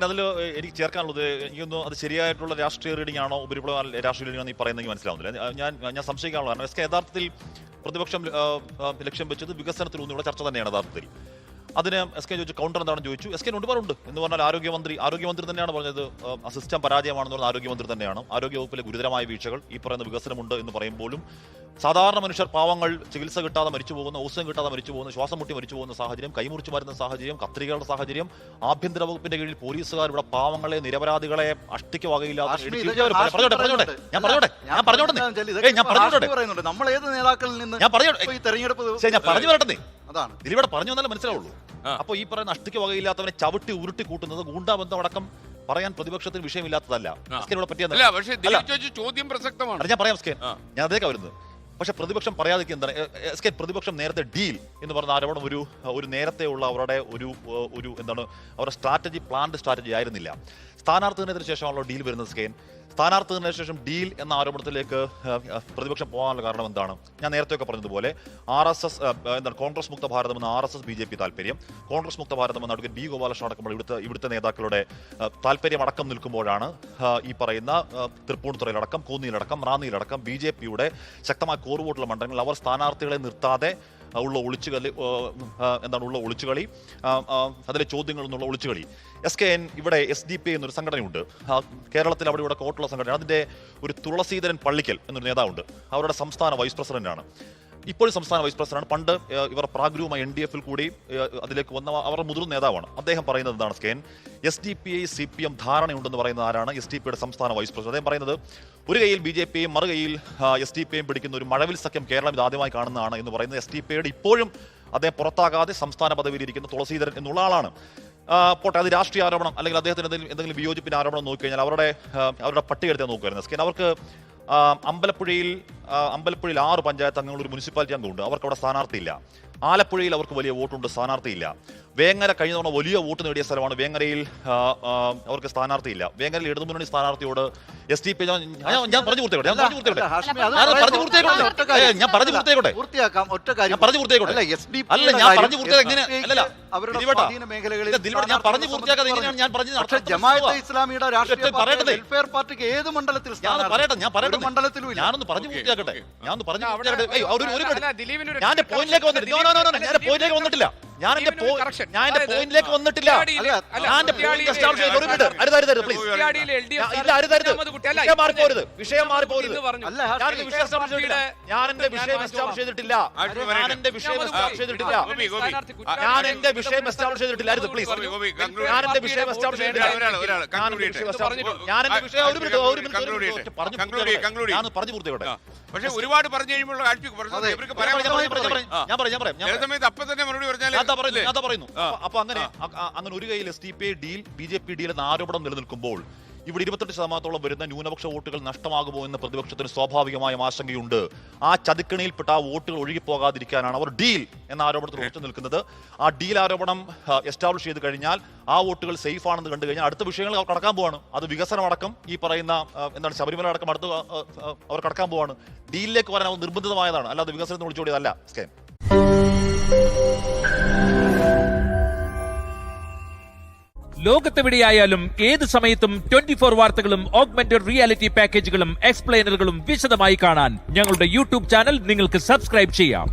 അതിൽ എനിക്ക് ചേർക്കാനുള്ളത് എനിക്കൊന്നും അത് ശരിയായിട്ടുള്ള രാഷ്ട്രീയ റീഡിംഗ് ആണോ ഉപരിപ്ലവ രാഷ്ട്രീയ റീഡിംഗ് ആണോ ഈ പറയുന്നത് മനസ്സിലാവുന്നില്ല. ഞാൻ സംശയിക്കാനുള്ള കാരണം എസ് കെ യഥാർത്ഥത്തിൽ പ്രതിപക്ഷം ലക്ഷ്യം വെച്ചത് വികസനത്തിലൂന്നിയുള്ള ചർച്ച തന്നെയാണ് യഥാർത്ഥത്തിൽ. അതിന് എസ് കെ ചോദിച്ചു കൗണ്ടർ എന്താണെന്ന് ചോദിച്ചു. എസ് കെ ഒരുപാടുണ്ട് എന്ന് പറഞ്ഞാൽ ആരോഗ്യമന്ത്രി തന്നെയാണ് പറഞ്ഞത് സിസ്റ്റം പരാജയമാണെന്ന് പറഞ്ഞ ആരോഗ്യമന്ത്രി തന്നെയാണ്. ആരോഗ്യവകുപ്പിലെ ഗുരുതരമായ വീഴ്ചകൾ ഈ പറയുന്ന വികസനമുണ്ട് എന്ന് പറയുമ്പോഴും സാധാരണ മനുഷ്യർ പാവങ്ങൾ ചികിത്സ കിട്ടാതെ മരിച്ചു പോകുന്ന, ഓക്സിജൻ കിട്ടാതെ മരിച്ചു പോകുന്ന, ശ്വാസം മുട്ടി മരിച്ചു പോകുന്ന സാഹചര്യം, കൈമുറിച്ചു മരുന്ന സാഹചര്യം, കത്രികകളുടെ സാഹചര്യം, ആഭ്യന്തര വകുപ്പിന്റെ കീഴിൽ പോലീസുകാർ ഇവിടെ പാവങ്ങളെ നിരപരാധികളെ അഷ്ടിക്ക് വകയില്ലാതെ ഇതിലൂടെ പറഞ്ഞു വന്നാലേ മനസ്സിലാവുള്ളൂ. അപ്പൊ ഈ പറയുന്ന അഷ്ടിക്ക് വകയില്ലാത്തവനെ ചവിട്ടി ഉരുട്ടി കൂട്ടുന്നത് ഗൂണ്ടാബന്ധം അടക്കം പറയാൻ പ്രതിപക്ഷത്തിന് വിഷയമില്ലാത്തതല്ല. ചോദ്യം പ്രസക്തമാണ്. ഞാൻ പറയാം ഞാൻ അതേക്കാ വരുന്നത്. പക്ഷെ പ്രതിപക്ഷം പറയാതെ എന്താണ് എസ് കെ പ്രതിപക്ഷം നേരത്തെ ഡീൽ എന്ന് പറഞ്ഞ ആരോപണം ഒരു നേരത്തെ ഉള്ള അവരുടെ ഒരു എന്താണ് അവരുടെ പ്ലാൻഡ് സ്ട്രാറ്റജി ആയിരുന്നില്ല. സ്ഥാനാർത്ഥിനെതിരെ ശേഷമാണല്ലോ ഡീൽ വരുന്നത്. സ്ഥാനാർത്ഥിന് ശേഷം ഡീൽ എന്ന ആരോപണത്തിലേക്ക് പ്രതിപക്ഷം പോകാനുള്ള കാരണം എന്താണ്? ഞാൻ നേരത്തെയൊക്കെ പറഞ്ഞതുപോലെ RSS എന്താണ് കോൺഗ്രസ് മുക്ത ഭാരതം എന്ന RSS BJP താല്പര്യം, കോൺഗ്രസ് മുക്ത ഭാരതം എന്ന അഡ്വക്കേറ്റ് B ഗോപാലകൃഷ്ണൻ അടക്കമുള്ള ഇവിടുത്തെ നേതാക്കളുടെ താല്പര്യം അടക്കം നിൽക്കുമ്പോഴാണ് ഈ പറയുന്ന തൃപ്പൂണിത്തുറയിലടക്കം, കോന്നിയിലടക്കം, റാന്നിയിലടക്കം BJPയുടെ ശക്തമായ കോറുവോട്ടുള്ള മണ്ഡലങ്ങളിൽ അവർ സ്ഥാനാർത്ഥികളെ നിർത്താതെ ഉള്ള ഒളിച്ചുകളി അതിലെ ചോദ്യങ്ങളിൽ നിന്നുള്ള ഒളിച്ചുകളി. SKN ഇവിടെ SDP എന്നൊരു സംഘടനയുണ്ട് കേരളത്തിൽ, അവിടെ ഇവിടെ കോട്ടുള്ള സംഘടന. അതിന്റെ ഒരു തുളസീധരൻ പള്ളിക്കൽ എന്നൊരു നേതാവുണ്ട്. അവരുടെ സംസ്ഥാന വൈസ് പ്രസിഡന്റാണ്, ഇപ്പോൾ സംസ്ഥാന വൈസ് പ്രസിഡന്റാണ്. പണ്ട് ഇവർ പ്രാഗ്രൂപമായി NDF-ൽ കൂടി അതിലേക്ക് വന്ന അവരുടെ മുതിർന്ന നേതാവാണ്. അദ്ദേഹം പറയുന്നത് എന്താണ്? SDP CPM ധാരണയുണ്ടെന്ന് പറയുന്നത് ആരാണ്? SDP-യുടെ സംസ്ഥാന വൈസ് പ്രസിഡന്റ്. അദ്ദേഹം പറയുന്നത് ഒരു കൈയിൽ BJPയും മറുകൈയിൽ SDP-യും പിടിക്കുന്ന ഒരു മഴവിൽ സഖ്യം കേരളം ഇത് ആദ്യമായി കാണുന്നതാണ് എന്ന് പറയുന്നത് SDP-യുടെ ഇപ്പോഴും അദ്ദേഹം പുറത്താകാതെ സംസ്ഥാന പദവിയിലിരിക്കുന്ന തുളസീധരൻ എന്നുള്ള ആളാണ്. പോട്ടെ, അത് രാഷ്ട്രീയ ആരോപണം അല്ലെങ്കിൽ അദ്ദേഹത്തിന് എന്തെങ്കിലും വിയോജിപ്പിന്റെ ആരോപണം നോക്കിക്കഴിഞ്ഞാൽ അവരുടെ പട്ടിക എടുത്താൽ നോക്കുമായിരുന്നു. അവർക്ക് അമ്പലപ്പുഴയിൽ 6 പഞ്ചായത്ത് അംഗങ്ങൾ, ഒരു മുനിസിപ്പാലിറ്റി അംഗമുണ്ട്. അവർക്ക് അവിടെ സ്ഥാനാർത്ഥിയില്ല. ആലപ്പുഴയിൽ അവർക്ക് വലിയ വോട്ടുണ്ട്, സ്ഥാനാർത്ഥിയില്ല. വേങ്ങര കഴിഞ്ഞ തവണ വലിയ വോട്ട് നേടിയ സ്ഥലമാണ്. വേങ്ങരയിൽ അവർക്ക് സ്ഥാനാർത്ഥിയില്ല. വേങ്ങരയിൽ ഇടതുമുന്നണി സ്ഥാനാർത്ഥിയോട് SDP ഞാൻ പറഞ്ഞു പൂർത്തിയാക്കട്ടെ. ഞാൻ എന്റെ പോയിന്റിലേക്ക് വന്നിട്ടില്ല. വിഷയം മാറിപ്പോരുത്. ഞാൻ എന്റെ വിഷയം എസ്റ്റാബ്ലിഷ് ചെയ്തിട്ടില്ല. പ്ലീസ്, ഞാൻ എന്റെ വിഷയം എസ്റ്റാബ്ലിഷ് ചെയ്തിട്ടില്ല. പറഞ്ഞു പൂർത്തിയാക്കട്ടെ. പക്ഷേ ഒരുപാട് പറഞ്ഞു കഴിയുമ്പോൾ അപ്പൊ അങ്ങനെ ഒരു കയ്യിൽ SDP ഡീൽ, BJP ഡീൽ എന്ന ആരോപണം നിലനിൽക്കുമ്പോൾ ഇവിടെ 28% വരുന്ന ന്യൂനപക്ഷ വോട്ടുകൾ നഷ്ടമാകുമോ എന്ന് പ്രതിപക്ഷത്തിന് സ്വാഭാവികമായും ആശങ്കയുണ്ട്. ആ ചതിക്കണിയിൽപ്പെട്ട ആ വോട്ടുകൾ ഒഴുകിപ്പോകാതിരിക്കാനാണ് അവർ ഡീൽ എന്ന ആരോപണത്തിൽ ഉറച്ചു നിൽക്കുന്നത്. ആ ഡീൽ ആരോപണം എസ്റ്റാബ്ലിഷ് ചെയ്ത് കഴിഞ്ഞാൽ ആ വോട്ടുകൾ സേഫ് ആണെന്ന് കണ്ടു കഴിഞ്ഞാൽ അടുത്ത വിഷയങ്ങൾ അവർ കടക്കാൻ പോവാണ്. അത് വികസനമടക്കം ഈ പറയുന്ന ശബരിമല അടക്കം അടുത്ത് അവർ കടക്കാൻ പോവാണ്. ഡീലിലേക്ക് വരാൻ അവർ നിർബന്ധിതമായതാണ്, അല്ലാതെ വികസനത്തിന് വിളിച്ചോടിയതല്ല. ലോകത്തെവിടെയായാലും ഏത് സമയത്തും 24 വാർത്തകളും ഓഗ്മെന്റഡ് റിയാലിറ്റി പാക്കേജുകളും എക്സ്പ്ലെയിനറുകളും വിശദമായി കാണാൻ ഞങ്ങളുടെ YouTube ചാനൽ നിങ്ങൾക്ക് സബ്സ്ക്രൈബ് ചെയ്യാം.